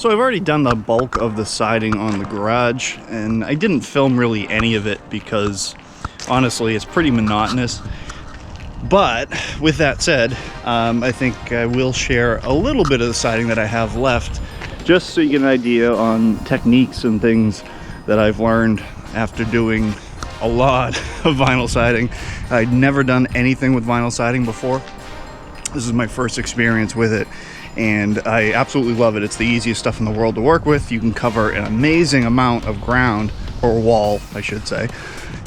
So I've already done the bulk of the siding on the garage, and I didn't film really any of it because honestly it's pretty monotonous. But with that said, I think I will share a little bit of the siding that I have left, just so you get an idea on techniques and things that I've learned after doing a lot of vinyl siding. I'd never done anything with vinyl siding before. This is my first experience with it, and I absolutely love it. It's the easiest stuff in the world to work with. You can cover an amazing amount of ground, or wall I should say,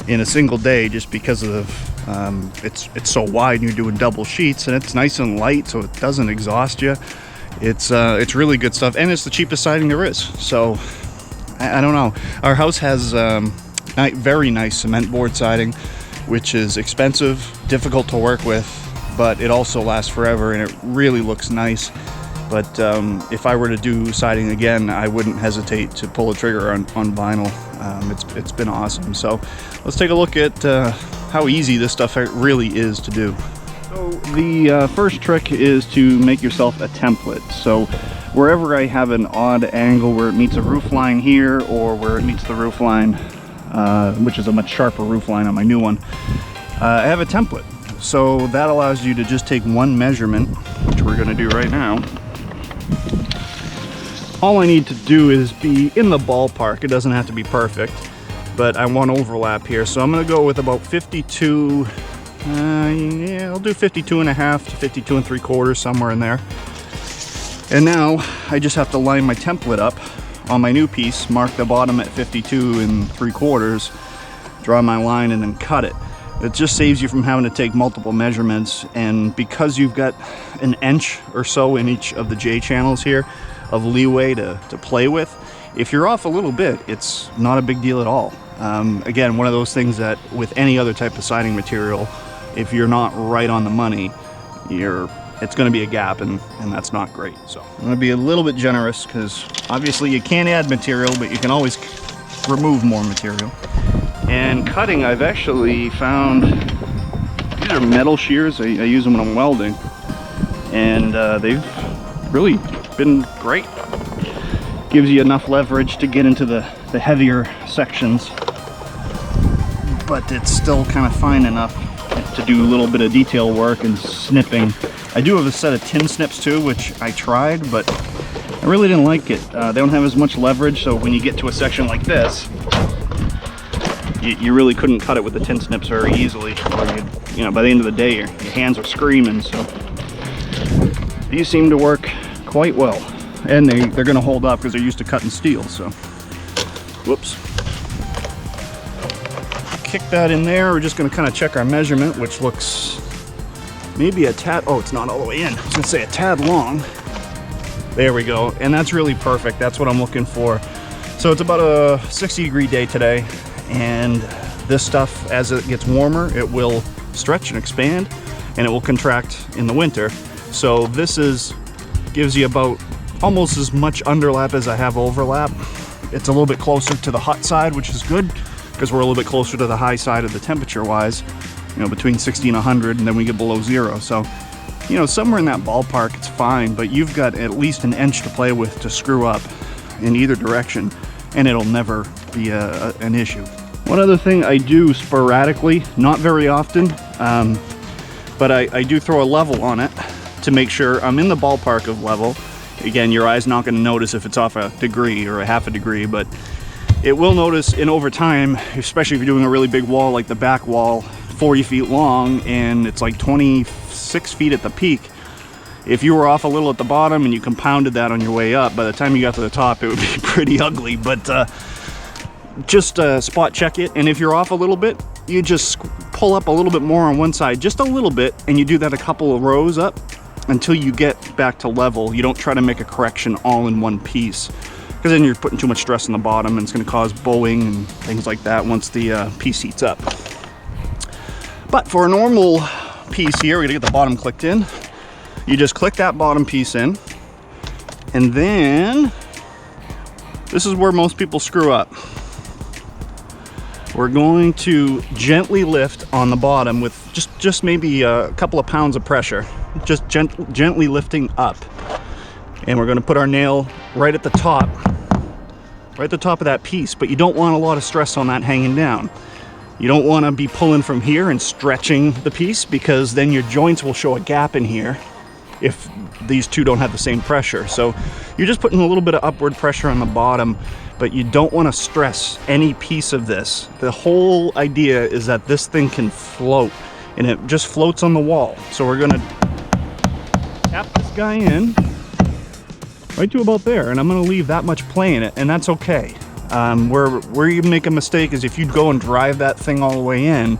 in a single day, just because of it's so wide and you're doing double sheets, and it's nice and light so it doesn't exhaust you. It's really good stuff, and it's the cheapest siding there is. So I don't know, our house has very nice cement board siding, which is expensive, difficult to work with, but it also lasts forever and it really looks nice. But if I were to do siding again, I wouldn't hesitate to pull a trigger on vinyl. It's been awesome. So let's take a look at how easy this stuff really is to do. So the first trick is to make yourself a template. So wherever I have an odd angle where it meets a roof line here, or where it meets the roof line, which is a much sharper roof line on my new one, I have a template. So that allows you to just take one measurement, which we're going to do right now. All I need to do is be in the ballpark. It doesn't have to be perfect, but I want overlap here. So I'm going to go with about 52, yeah, I'll do 52 and a half to 52 and 3/4, somewhere in there. And now I just have to line my template up on my new piece, mark the bottom at 52 and 3/4, draw my line, and then cut it. It just saves you from having to take multiple measurements, and because you've got an inch or so in each of the J channels here of leeway to play with, if you're off a little bit, it's not a big deal at all. Again, one of those things that with any other type of siding material, if you're not right on the money, it's going to be a gap, and that's not great. So I'm going to be a little bit generous, because obviously you can't add material, but you can always remove more material. And cutting, I've actually found, these are metal shears. I use them when I'm welding, and they've really been great. Gives you enough leverage to get into the heavier sections, but it's still kind of fine enough to do a little bit of detail work and snipping. I do have a set of tin snips too, which I tried, but I really didn't like it. They don't have as much leverage, so when you get to a section like this, you really couldn't cut it with the tin snips very easily, or you know, by the end of the day your hands are screaming. So these seem to work quite well, and they're going to hold up because they're used to cutting steel. So whoops, kick that in there. We're just going to kind of check our measurement, which looks maybe a tad, oh, it's not all the way in, I was going to say a tad long. There we go, and that's really perfect. That's what I'm looking for. So it's about a 60-degree day today, and this stuff, as it gets warmer, it will stretch and expand, and it will contract in the winter. So this gives you about almost as much underlap as I have overlap. It's a little bit closer to the hot side, which is good, because we're a little bit closer to the high side of the temperature wise, you know, between 60 and 100, and then we get below 0. So, you know, somewhere in that ballpark, it's fine, but you've got at least an inch to play with to screw up in either direction, and it'll never be an issue. One other thing I do sporadically, not very often, but I do throw a level on it to make sure I'm in the ballpark of level. Again, your eye's not going to notice if it's off a degree or a half a degree, but it will notice in over time, especially if you're doing a really big wall like the back wall, 40 feet long, and it's like 26 feet at the peak. If you were off a little at the bottom and you compounded that on your way up, by the time you got to the top, it would be pretty ugly. But just spot check it, and if you're off a little bit, you just pull up a little bit more on one side, just a little bit, and you do that a couple of rows up until you get back to level. You don't try to make a correction all in one piece, because then you're putting too much stress on the bottom, and it's going to cause bowing and things like that once the piece heats up. But for a normal piece here, we're going to get the bottom clicked in. You just click that bottom piece in, and then this is where most people screw up. We're going to gently lift on the bottom with just maybe a couple of pounds of pressure, just gently lifting up. And we're going to put our nail right at the top of that piece, but you don't want a lot of stress on that hanging down. You don't want to be pulling from here and stretching the piece, because then your joints will show a gap in here if these two don't have the same pressure. So you're just putting a little bit of upward pressure on the bottom, but you don't want to stress any piece of this. The whole idea is that this thing can float, and it just floats on the wall. So we're gonna tap this guy in right to about there, and I'm gonna leave that much play in it, and that's okay. Where you make a mistake is if you go and drive that thing all the way in.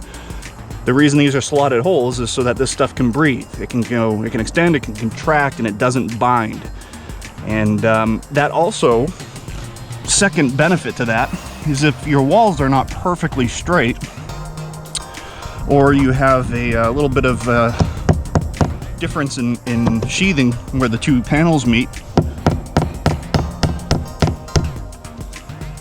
The reason these are slotted holes is so that this stuff can breathe. It can go, it can extend, it can contract, and it doesn't bind. And that also, second benefit to that, is if your walls are not perfectly straight, or you have a little bit of difference in sheathing where the two panels meet,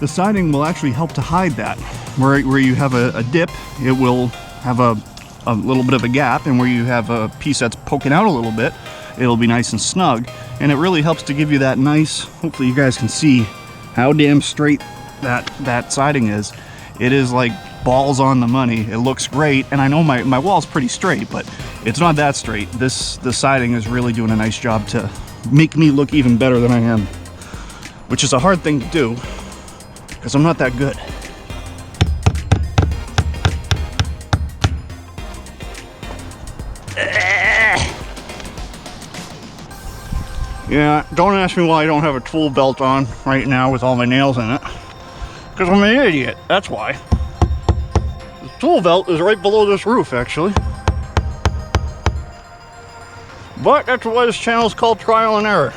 the siding will actually help to hide that. Where you have a dip, it will have a little bit of a gap, and where you have a piece that's poking out a little bit, it'll be nice and snug. And it really helps to give you that nice, hopefully you guys can see how damn straight that siding is. It is like balls on the money. It looks great, and I know my wall's pretty straight, but it's not that straight. The siding is really doing a nice job to make me look even better than I am, which is a hard thing to do, because I'm not that good. Yeah, don't ask me why I don't have a tool belt on right now with all my nails in it. Because I'm an idiot, that's why. The tool belt is right below this roof, actually. But that's why this channel is called Trial and Error.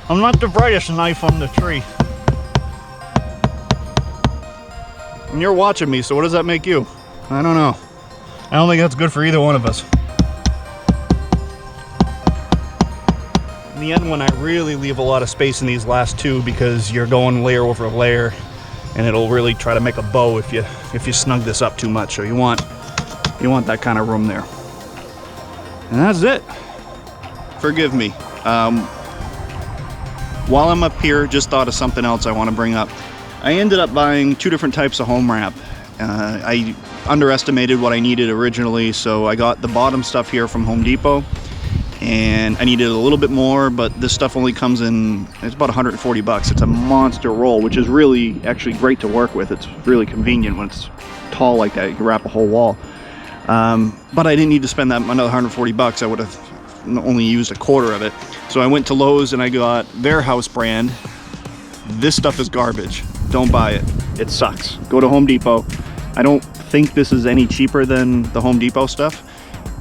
I'm not the brightest knife on the tree. And you're watching me, so what does that make you? I don't know. I don't think that's good for either one of us. In the end, when I really leave a lot of space in these last two, because you're going layer over layer, and it'll really try to make a bow if you snug this up too much. So you want that kind of room there. And that's it. Forgive me. While I'm up here, just thought of something else I want to bring up. I ended up buying two different types of home wrap. I underestimated what I needed originally, so I got the bottom stuff here from Home Depot, and I needed a little bit more, but this stuff only comes in, it's about 140 bucks. It's a monster roll, which is really actually great to work with. It's really convenient when it's tall like that. You can wrap a whole wall. But I didn't need to spend that another 140 bucks. I would have only used a quarter of it. So I went to Lowe's and I got their house brand. This stuff is garbage. Don't buy it. It sucks. Go to Home Depot. I don't think this is any cheaper than the Home Depot stuff,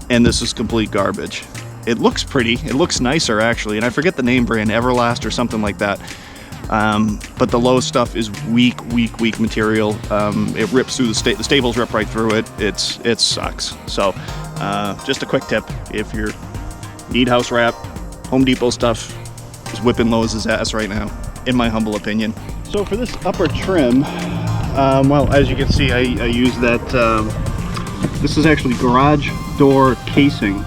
and this is complete garbage. It looks pretty. It looks nicer, actually, and I forget the name brand, Everlast or something like that. But the Lowe's stuff is weak material. It rips through the staples rip right through it. It sucks. So just a quick tip: if you need house wrap, Home Depot stuff is whipping Lowe's ass right now, in my humble opinion. So for this upper trim, well, as you can see, I use that. This is actually garage door casing,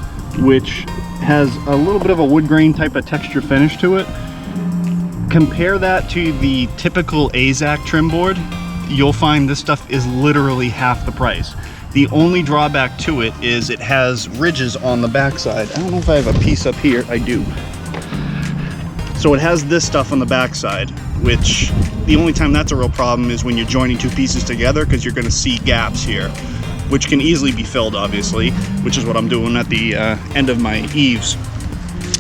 which has a little bit of a wood grain type of texture finish to it. Compare that to the typical AZAC trim board, you'll find this stuff is literally half the price. The only drawback to it is it has ridges on the backside. I don't know if I have a piece up here. I do. So it has this stuff on the backside, which the only time that's a real problem is when you're joining two pieces together, because you're going to see gaps here, which can easily be filled, obviously, which is what I'm doing at the end of my eaves.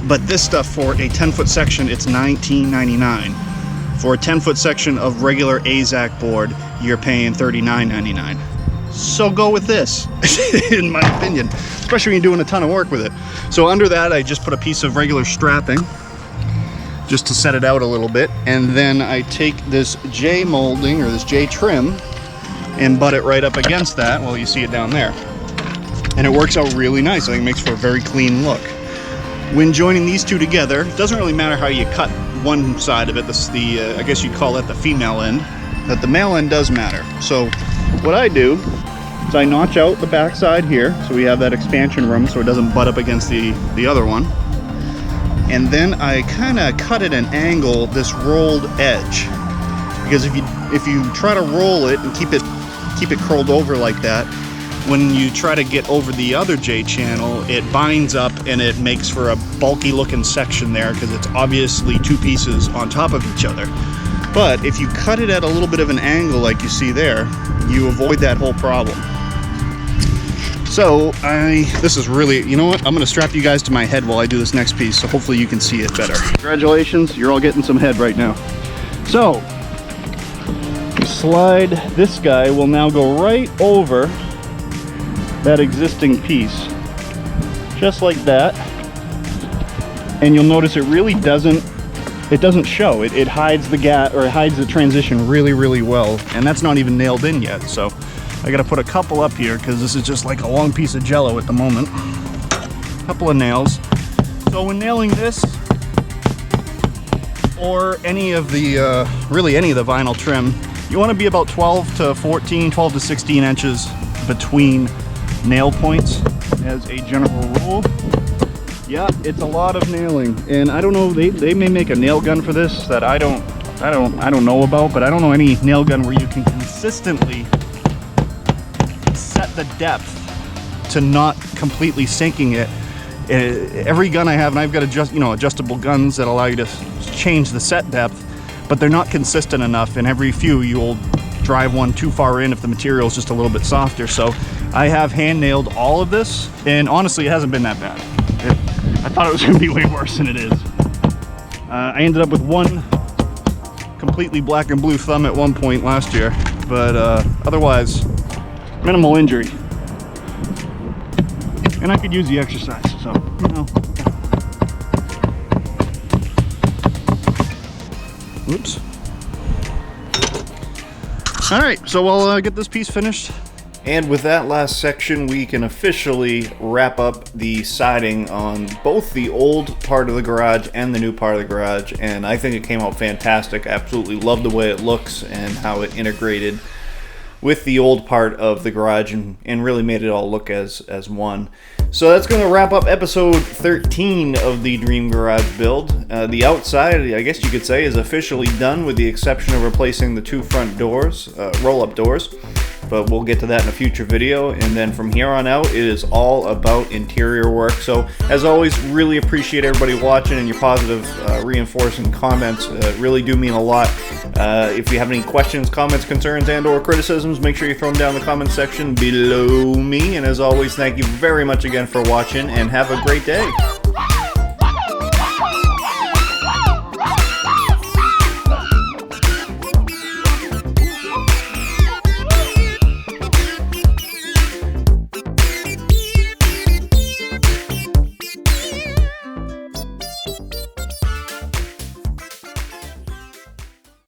But this stuff, for a 10-foot section, it's $19.99. For a 10-foot section of regular AZAC board, you're paying $39.99. So go with this, in my opinion, especially when you're doing a ton of work with it. So under that, I just put a piece of regular strapping, just to set it out a little bit, and then I take this J molding, or this J trim, and butt it right up against that. Well, you see it down there. And it works out really nice. I think it makes for a very clean look. When joining these two together, it doesn't really matter how you cut one side of it. This is the, I guess you'd call it the female end, but the male end does matter. So what I do is I notch out the back side here, so we have that expansion room so it doesn't butt up against the other one. and then I kind of cut at an angle this rolled edge, because if you try to roll it and keep it curled over like that, when you try to get over the other J channel, it binds up and it makes for a bulky looking section there, because it's obviously two pieces on top of each other. But if you cut it at a little bit of an angle like you see there, you avoid that whole problem. So this is really, you know what, I'm gonna strap you guys to my head while I do this next piece, so hopefully you can see it better. Congratulations, you're all getting some head right now. So slide, this guy will now go right over that existing piece, just like that, and you'll notice it really doesn't show. It hides the gap, or it hides the transition really well, and that's not even nailed in yet. So I gotta put a couple up here because this is just like a long piece of jello at the moment. A couple of nails. So when nailing this, or any of the really any of the vinyl trim, you want to be about 12 to 16 inches between nail points as a general rule. Yeah, it's a lot of nailing, and I don't know, they may make a nail gun for this that I don't know about, but I don't know any nail gun where you can consistently set the depth to not completely sinking it. Every gun I have, and I've got adjustable guns that allow you to change the set depth, but they're not consistent enough, and every few you'll drive one too far in if the material is just a little bit softer. So I have hand nailed all of this, and honestly it hasn't been that bad. I thought it was going to be way worse than it is. I ended up with one completely black and blue thumb at one point last year, but otherwise minimal injury, and I could use the exercise, so you know. Oops. All right, so we'll get this piece finished. And with that last section, we can officially wrap up the siding on both the old part of the garage and the new part of the garage, and I think it came out fantastic. I absolutely love the way it looks and how it integrated with the old part of the garage and really made it all look as one. So that's going to wrap up episode 13 of the Dream Garage build. The outside, I guess you could say, is officially done with the exception of replacing the two front doors, roll-up doors. But we'll get to that in a future video, and then from here on out it is all about interior work. So as always, really appreciate everybody watching and your positive reinforcing comments. Really do mean a lot. If you have any questions, comments, concerns, and or criticisms, make sure you throw them down in the comment section below me. And as always, thank you very much again for watching, and have a great day.